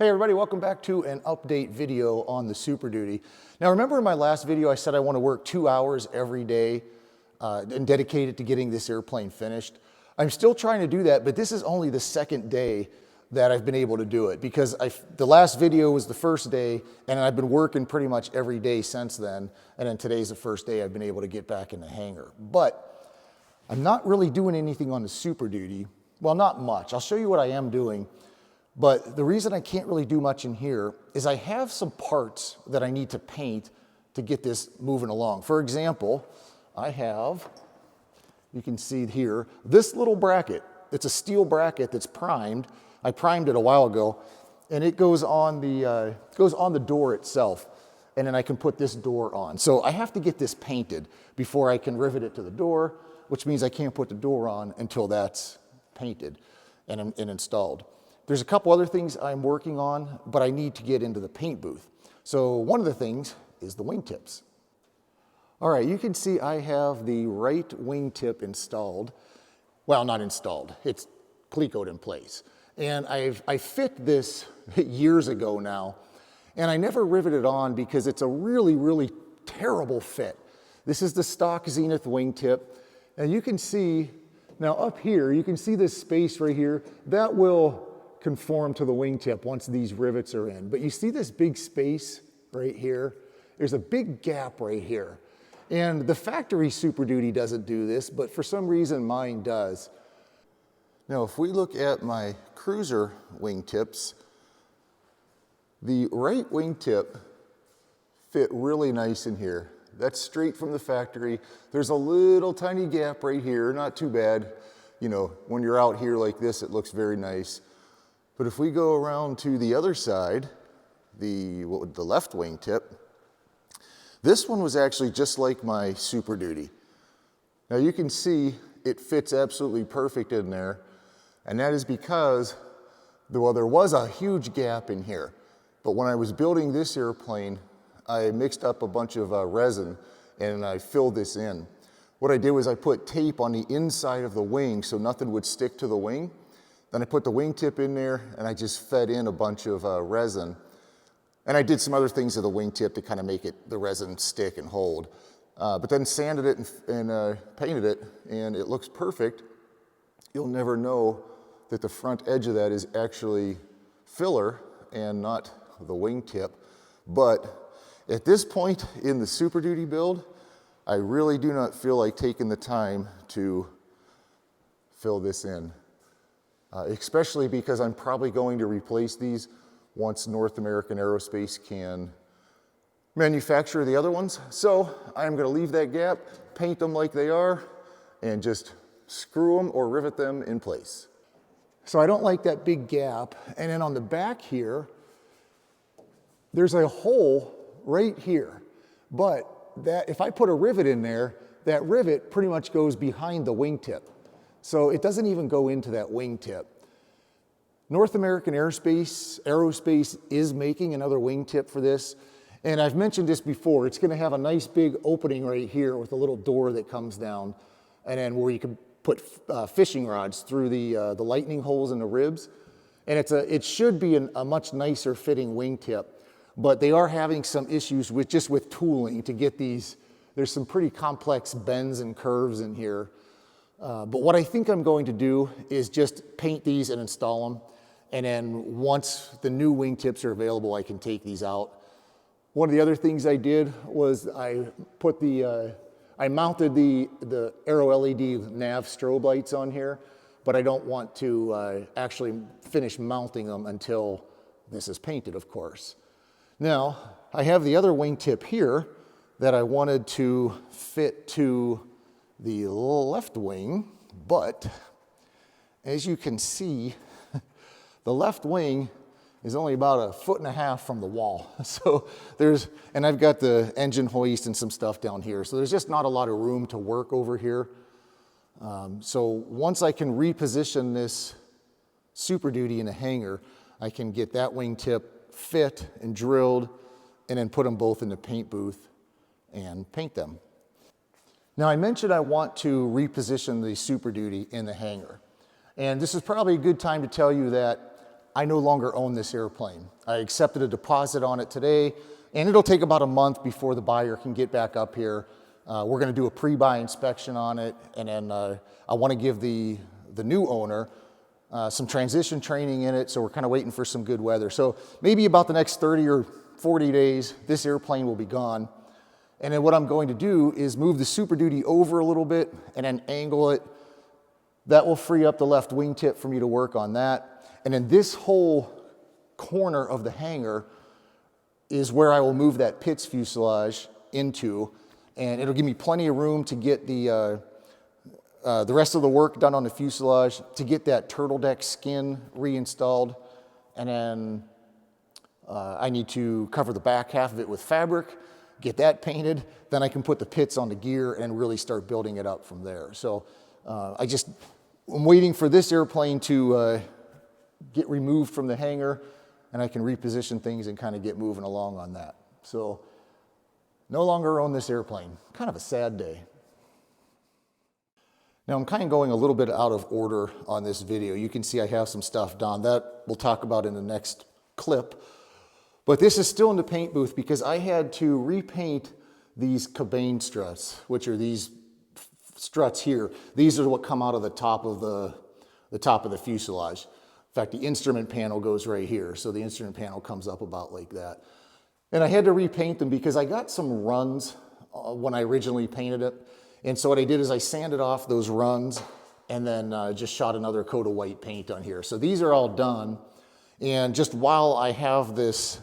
Hey everybody, welcome back to an update video on the Super Duty. Now remember in my last video I said I want to work 2 hours every day and dedicate it to getting this airplane finished. I'm still trying to do that, but this is only the second day that I've been able to do it because the last video was the first day and I've been working pretty much every day since then, and then today's the first day I've been able to get back in the hangar. But I'm not really doing anything on the Super Duty. Well, not much. I'll show you what I am doing. But the reason I can't really do much in here is I have some parts that I need to paint to get this moving along. For example, I have, you can see here, this little bracket. It's a steel bracket that's primed. I primed it a while ago, and it goes on the door itself. And then I can put this door on. So I have to get this painted before I can rivet it to the door, which means I can't put the door on until that's painted and installed. There's a couple other things I'm working on, but I need to get into the paint booth. So one of the things is the wingtips. All right, you can see I have the right wingtip installed. Well, not installed, it's clecoed in place. And I fit this years ago now, and I never riveted on because it's a really, really terrible fit. This is the stock Zenith wingtip, and you can see, now up here, you can see this space right here, that will conform to the wingtip once these rivets are in. But you see this big space right here? There's a big gap right here. And the factory Super Duty doesn't do this, but for some reason mine does. Now, if we look at my cruiser wingtips, the right wingtip fit really nice in here. That's straight from the factory. There's a little tiny gap right here, not too bad. You know, when you're out here like this, it looks very nice. But if we go around to the other side, the left wingtip, this one was actually just like my Super Duty. Now you can see it fits absolutely perfect in there, and that is because, well, there was a huge gap in here. But when I was building this airplane, I mixed up a bunch of resin and I filled this in. What I did was I put tape on the inside of the wing so nothing would stick to the wing. Then I put the wingtip in there and I just fed in a bunch of resin. And I did some other things to the wingtip to kind of make the resin stick and hold. But then sanded it and painted it, and it looks perfect. You'll never know that the front edge of that is actually filler and not the wingtip. But at this point in the Super Duty build, I really do not feel like taking the time to fill this in. Especially because I'm probably going to replace these once North American Aerospace can manufacture the other ones. So I'm going to leave that gap, paint them like they are, and just screw them or rivet them in place. So I don't like that big gap. And then on the back here, there's a hole right here. But that if I put a rivet in there, that rivet pretty much goes behind the wingtip. So it doesn't even go into that wingtip. North American Aerospace is making another wingtip for this. And I've mentioned this before. It's going to have a nice big opening right here with a little door that comes down. And then where you can put fishing rods through the lightning holes in the ribs. And it should be a much nicer fitting wingtip. But they are having some issues with tooling to get these. There's some pretty complex bends and curves in here. But what I think I'm going to do is just paint these and install them. And then once the new wingtips are available, I can take these out. One of the other things I did was I mounted the Aero LED nav strobe lights on here, but I don't want to actually finish mounting them until this is painted, of course. Now, I have the other wingtip here that I wanted to fit to the left wing, but as you can see, the left wing is only about 1.5 feet from the wall. So and I've got the engine hoist and some stuff down here. So there's just not a lot of room to work over here. So once I can reposition this Super Duty in a hangar, I can get that wingtip fit and drilled and then put them both in the paint booth and paint them. Now I mentioned I want to reposition the Super Duty in the hangar. And this is probably a good time to tell you that I no longer own this airplane. I accepted a deposit on it today, and it'll take about a month before the buyer can get back up here. We're gonna do a pre-buy inspection on it, and then I wanna give the new owner some transition training in it, so we're kind of waiting for some good weather. So maybe about the next 30 or 40 days, this airplane will be gone. And then what I'm going to do is move the Super Duty over a little bit and then angle it. That will free up the left wingtip for me to work on that. And then this whole corner of the hangar is where I will move that Pitts fuselage into, and it'll give me plenty of room to get the rest of the work done on the fuselage, to get that turtle deck skin reinstalled, and then I need to cover the back half of it with fabric, get that painted, then I can put the Pitts on the gear and really start building it up from there. So I'm waiting for this airplane to get removed from the hangar, and I can reposition things and kind of get moving along on that. So no longer own this airplane. Kind of a sad day. Now I'm kind of going a little bit out of order on this video. You can see I have some stuff done that we'll talk about in the next clip. But this is still in the paint booth because I had to repaint these cabane struts, which are these struts here. These are what come out of the top of the fuselage. In fact, the instrument panel goes right here. So the instrument panel comes up about like that. And I had to repaint them because I got some runs when I originally painted it. And so what I did is I sanded off those runs and then just shot another coat of white paint on here. So these are all done. And just while I have this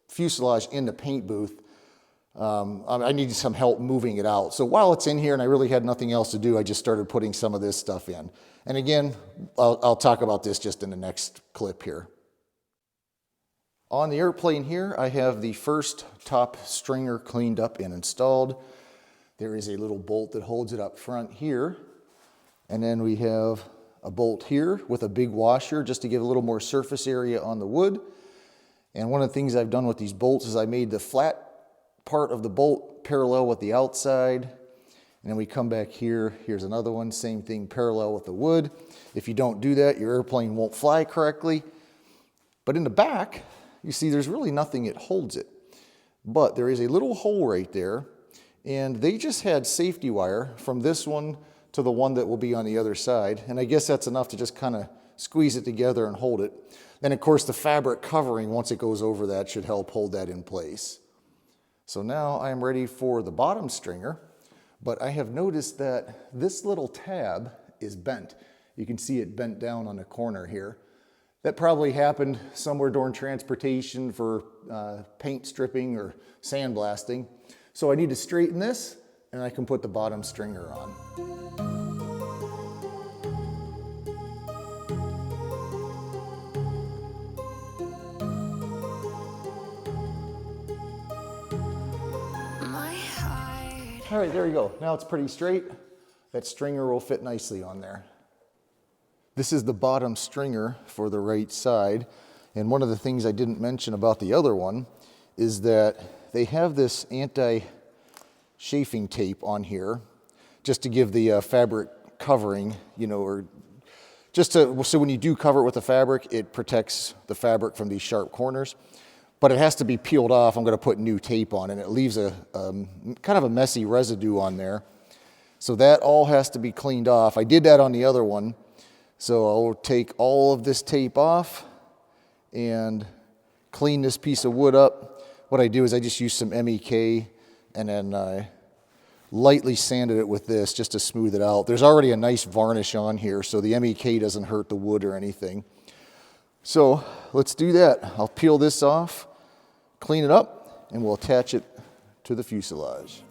fuselage in the paint booth, I needed some help moving it out. So while it's in here and I really had nothing else to do, I just started putting some of this stuff in. And again, I'll talk about this just in the next clip here. On the airplane here, I have the first top stringer cleaned up and installed. There is a little bolt that holds it up front here. And then we have a bolt here with a big washer just to give a little more surface area on the wood. And one of the things I've done with these bolts is I made the flat part of the bolt parallel with the outside. And then we come back here, here's another one, same thing, parallel with the wood. If you don't do that, your airplane won't fly correctly. But in the back, you see there's really nothing that holds it. But there is a little hole right there. And they just had safety wire from this one to the one that will be on the other side. And I guess that's enough to just kind of squeeze it together and hold it. Then of course the fabric covering, once it goes over that, should help hold that in place. So now I am ready for the bottom stringer, but I have noticed that this little tab is bent. You can see it bent down on the corner here. That probably happened somewhere during transportation for paint stripping or sandblasting. So I need to straighten this, and I can put the bottom stringer on. All right, there you go. Now it's pretty straight. That stringer will fit nicely on there. This is the bottom stringer for the right side. And one of the things I didn't mention about the other one is that they have this anti-chafing tape on here just to give the fabric covering, you know, or just to, so when you do cover it with the fabric, it protects the fabric from these sharp corners. But it has to be peeled off. I'm going to put new tape on, and it leaves a kind of a messy residue on there. So that all has to be cleaned off. I did that on the other one. So I'll take all of this tape off and clean this piece of wood up. What I do is I just use some MEK and then lightly sanded it with this just to smooth it out. There's already a nice varnish on here, so the MEK doesn't hurt the wood or anything. So let's do that. I'll peel this off, clean it up, and we'll attach it to the fuselage.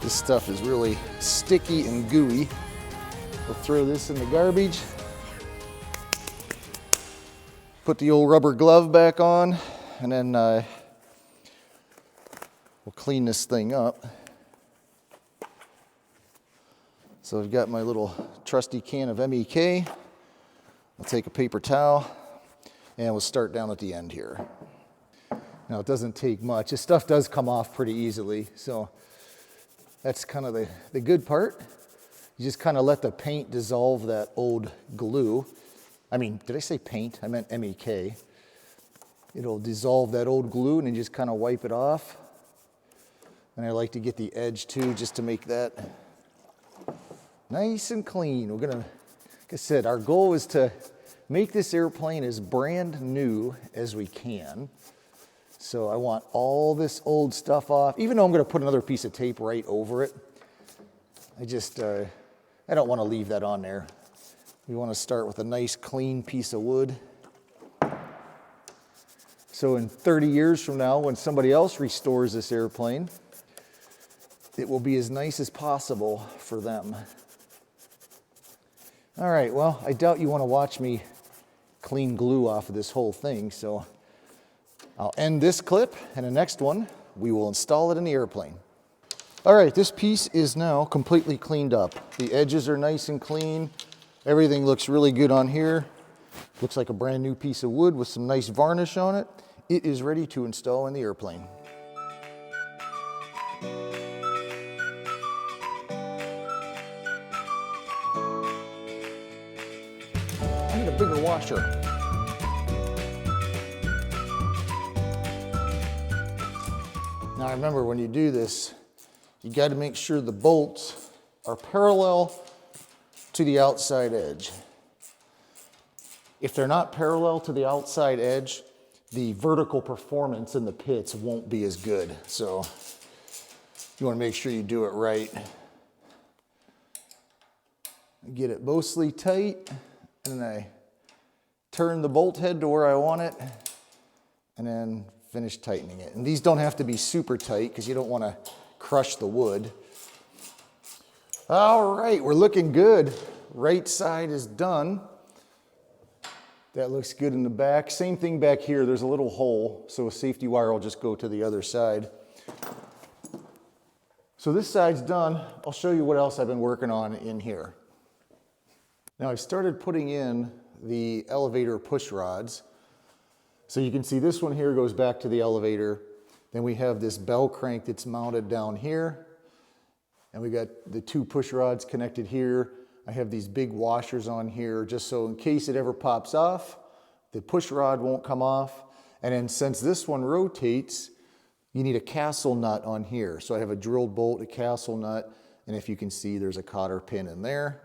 This stuff is really sticky and gooey. We'll throw this in the garbage. Put the old rubber glove back on, and then we'll clean this thing up. So I've got my little trusty can of MEK. I'll take a paper towel and we'll start down at the end here. Now it doesn't take much. This stuff does come off pretty easily, so that's kind of the good part. You just kind of let the paint dissolve that old glue. I mean, did I say paint? I meant MEK. It'll dissolve that old glue and then just kind of wipe it off. And I like to get the edge too, just to make that nice and clean. We're gonna, like I said, our goal is to make this airplane as brand new as we can. So I want all this old stuff off, even though I'm gonna put another piece of tape right over it. I just, I don't wanna leave that on there. We wanna start with a nice clean piece of wood. So in 30 years from now, when somebody else restores this airplane, it will be as nice as possible for them. All right, well, I doubt you wanna watch me clean glue off of this whole thing, so I'll end this clip, and the next one, we will install it in the airplane. All right, this piece is now completely cleaned up. The edges are nice and clean. Everything looks really good on here. Looks like a brand new piece of wood with some nice varnish on it. It is ready to install in the airplane. I need a bigger washer. Now remember, when you do this, you got to make sure the bolts are parallel to the outside edge. If they're not parallel to the outside edge, the vertical performance in the pits won't be as good. So you want to make sure you do it right. Get it mostly tight, and then I turn the bolt head to where I want it, and then finish tightening it. And these don't have to be super tight because you don't want to crush the wood. All right, we're looking good. Right side is done. That looks good in the back. Same thing back here. There's a little hole, so a safety wire will just go to the other side. So this side's done. I'll show you what else I've been working on in here. Now I've started putting in the elevator push rods. So you can see this one here goes back to the elevator. Then we have this bell crank that's mounted down here. And we got the two push rods connected here. I have these big washers on here just so in case it ever pops off, the push rod won't come off. And then since this one rotates, you need a castle nut on here. So I have a drilled bolt, a castle nut, and if you can see, there's a cotter pin in there.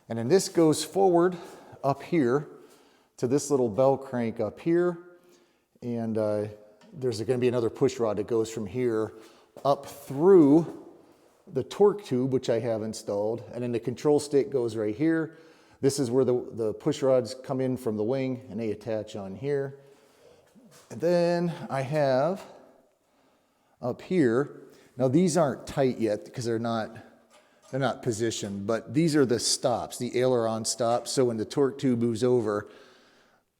And then this goes forward up here to this little bell crank up here. And there's going to be another push rod that goes from here up through the torque tube, which I have installed, and then the control stick goes right here. This is where the push rods come in from the wing, and they attach on here. And then I have up here, now these aren't tight yet because they're not positioned, but these are the stops, the aileron stops. So when the torque tube moves over,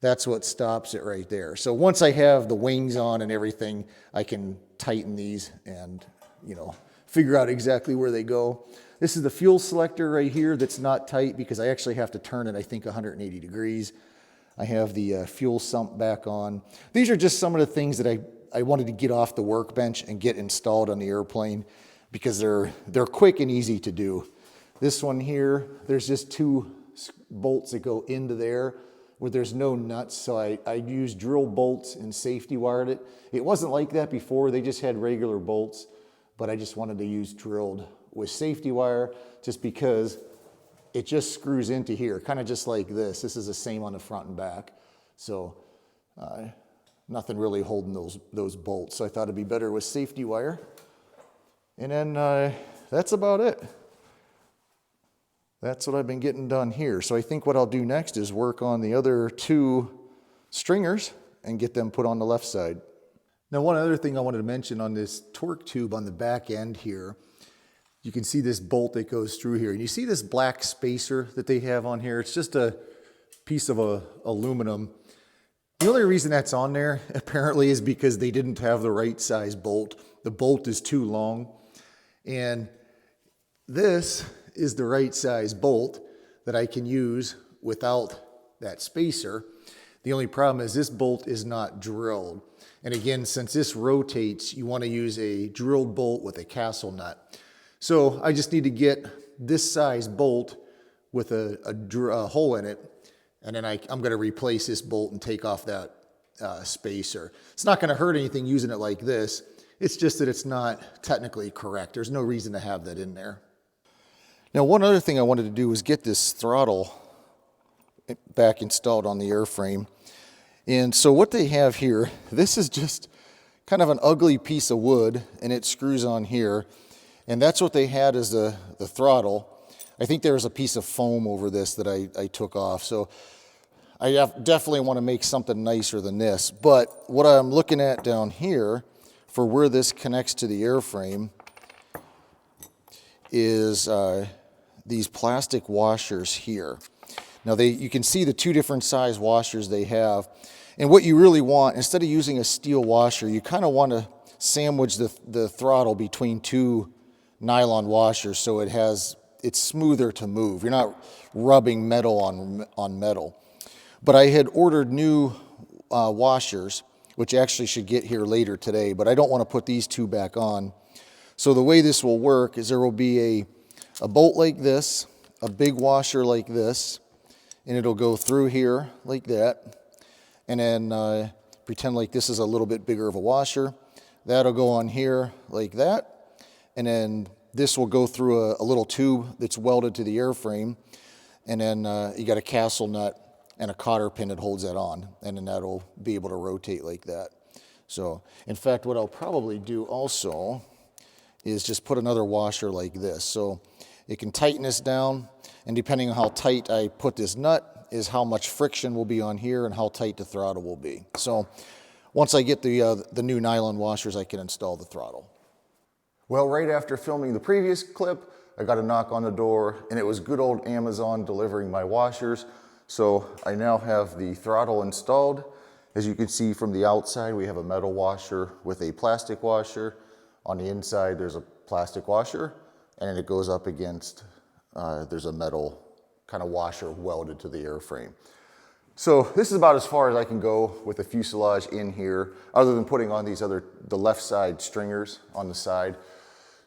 that's what stops it right there. So once I have the wings on and everything, I can tighten these and, figure out exactly where they go. This is the fuel selector right here that's not tight because I actually have to turn it, I think, 180 degrees. I have the fuel sump back on. These are just some of the things that I wanted to get off the workbench and get installed on the airplane because they're quick and easy to do. This one here, there's just two bolts that go into there where there's no nuts, so I used drill bolts and safety wired it. It wasn't like that before, they just had regular bolts. But I just wanted to use drilled with safety wire just because it just screws into here, kind of just like this. This is the same on the front and back. So nothing really holding those bolts. So I thought it'd be better with safety wire. And then that's about it. That's what I've been getting done here. So I think what I'll do next is work on the other two stringers and get them put on the left side. Now, one other thing I wanted to mention on this torque tube on the back end here, you can see this bolt that goes through here. And you see this black spacer that they have on here? It's just a piece of aluminum. The only reason that's on there, apparently, is because they didn't have the right size bolt. The bolt is too long. And this is the right size bolt that I can use without that spacer. The only problem is this bolt is not drilled. And again, since this rotates, you want to use a drilled bolt with a castle nut. So I just need to get this size bolt with a hole in it, and then I'm going to replace this bolt and take off that spacer. It's not going to hurt anything using it like this. It's just that it's not technically correct. There's no reason to have that in there. Now, one other thing I wanted to do was get this throttle back installed on the airframe. And so what they have here, this is just kind of an ugly piece of wood, and it screws on here. And that's what they had as the throttle. I think there's a piece of foam over this that I took off. So I definitely want to make something nicer than this. But what I'm looking at down here for where this connects to the airframe is these plastic washers here. Now you can see the two different size washers they have. And what you really want, instead of using a steel washer, you kind of want to sandwich the throttle between two nylon washers so it's smoother to move. You're not rubbing metal on metal. But I had ordered new washers, which actually should get here later today, but I don't want to put these two back on. So the way this will work is there will be a bolt like this, a big washer like this, and it'll go through here like that. And then pretend like this is a little bit bigger of a washer. That'll go on here like that. And then this will go through a little tube that's welded to the airframe. And then you got a castle nut and a cotter pin that holds that on. And then that'll be able to rotate like that. So, in fact, what I'll probably do also is just put another washer like this. So it can tighten this down. And depending on how tight I put this nut, is how much friction will be on here and how tight the throttle will be. So once I get the new nylon washers, I can install the throttle. Well, right after filming the previous clip, I got a knock on the door, and it was good old Amazon delivering my washers. So I now have the throttle installed. As you can see from the outside, we have a metal washer with a plastic washer. On the inside, there's a plastic washer, and then it goes up against, there's a metal kind of washer welded to the airframe. So this is about as far as I can go with the fuselage in here, other than putting on the left side stringers on the side.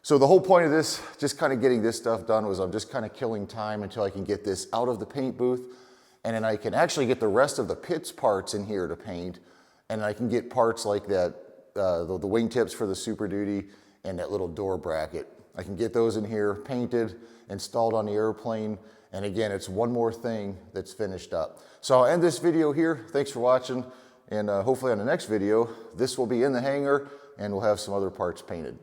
So the whole point of this, just kind of getting this stuff done, was I'm just kind of killing time until I can get this out of the paint booth, and then I can actually get the rest of the pits parts in here to paint, and I can get parts like that, the wingtips for the Super Duty and that little door bracket. I can get those in here painted, installed on the airplane. And again, it's one more thing that's finished up. So I'll end this video here. Thanks for watching. And hopefully on the next video, this will be in the hangar and we'll have some other parts painted.